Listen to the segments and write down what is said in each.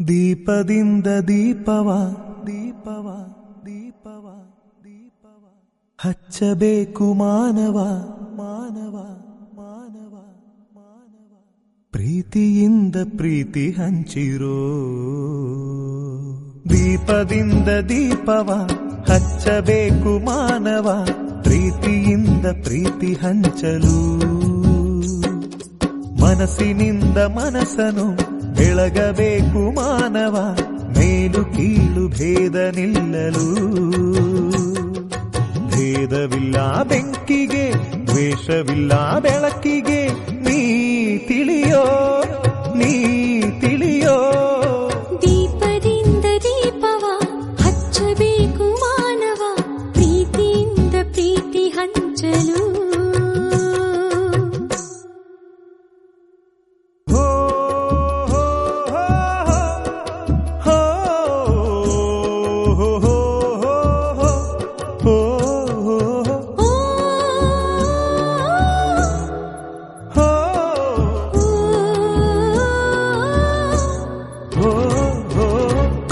ದೀಪದಿಂದ ದೀಪವ ದೀಪವ ದೀಪವ ದೀಪವ ಹಚ್ಚಬೇಕು ಮಾನವ ಮಾನವ ಮಾನವ ಮಾನವ ಪ್ರೀತಿಯಿಂದ ಪ್ರೀತಿ ಹಂಚಿರೋ. ದೀಪದಿಂದ ದೀಪವ ಹಚ್ಚಬೇಕು ಮಾನವ ಪ್ರೀತಿಯಿಂದ ಪ್ರೀತಿ ಹಂಚಲು. ಮನಸ್ಸಿನಿಂದ ಮನಸ್ಸನು ಬೆಳಗಬೇಕು ಮಾನವ ಮೇಲು ಕೀಳು ಭೇದ ನಿಲ್ಲಲು. ಭೇದವಿಲ್ಲ ಬೆಂಕಿಗೆ ದ್ವೇಷವಿಲ್ಲ ಬೆಳಕಿಗೆ ನೀ ತಿಳಿಯೋ ನೀ ತಿಳಿಯೋ. ದೀಪದಿಂದ ದೀಪವ ಹಚ್ಚಬೇಕು ಮಾನವ ಪ್ರೀತಿಯಿಂದ ಪ್ರೀತಿ ಹಂಚಲು.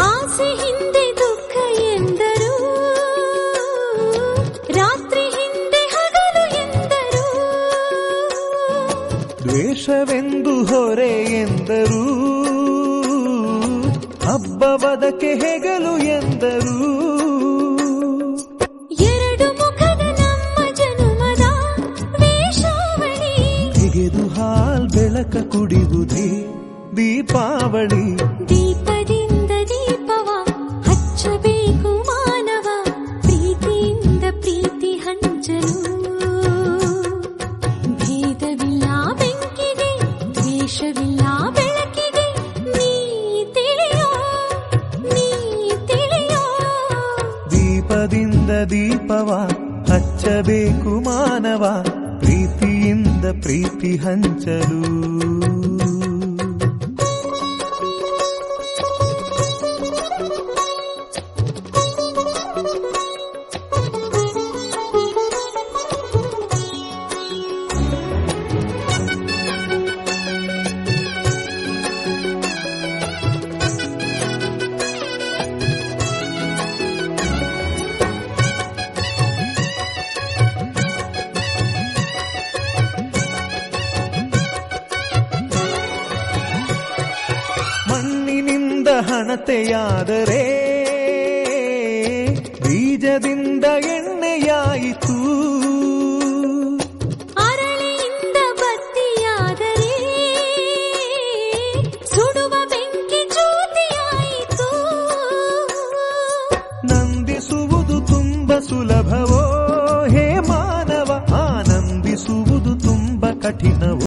ಆಸೆ ಹಿಂದೆ ದುಃಖ ಎಂದರು, ರಾತ್ರಿ ಹಿಂದೆ ಹಗಲು ಎಂದರು, ದ್ವೇಷವೆಂದು ಹೊರೆ ಎಂದರು, ಹಬ್ಬವದಕ್ಕೆ ಹೆಗಲು ಎಂದರು. ಎರಡು ಮುಖದ ನಮ್ಮ ಜನುಮದ ವೇಷಾವಳಿ ತೆಗೆದು ಹಾಲ್ ಬೆಳಕ ಕುಡಿಯುವುದೇ ದೀಪಾವಳಿ. ದೀಪದಿಂದ ದೀಪವ ಹಚ್ಚಬೇಕು ಮಾನವ ಪ್ರೀತಿಯಿಂದ ಪ್ರೀತಿ ಹಂಚಲು. ಭೇದವಿಲ್ಲ ಬೆಂಕಿಗೆ ದ್ವೇಷವಿಲ್ಲ ಬೆಳಕಿಗೆ ನೀ ತಿಳಿಯೋ ನೀ ತಿಳಿಯೋ. ದೀಪದಿಂದ ದೀಪವ ಹಚ್ಚಬೇಕು ಮಾನವ ಪ್ರೀತಿಯಿಂದ ಪ್ರೀತಿ ಹಂಚಲು. ಮಣ್ಣಿನಿಂದ ಹಣತೆಯಾದರೆ ಬೀಜದಿಂದ ಎಣ್ಣೆಯಾಯಿತು. ಅರಳಿಯಿಂದ ಬತ್ತಿಯಾದರೆ ಸುಡುವ ಬೆಂಕಿ ಜ್ಯೋತಿಯಾಯಿತು. ನಂದಿಸುವುದು ತುಂಬ ಸುಲಭವೋ ಹೇ ಮಾನವ, ಆನಂದಿಸುವುದು ತುಂಬ ಕಠಿಣವೋ.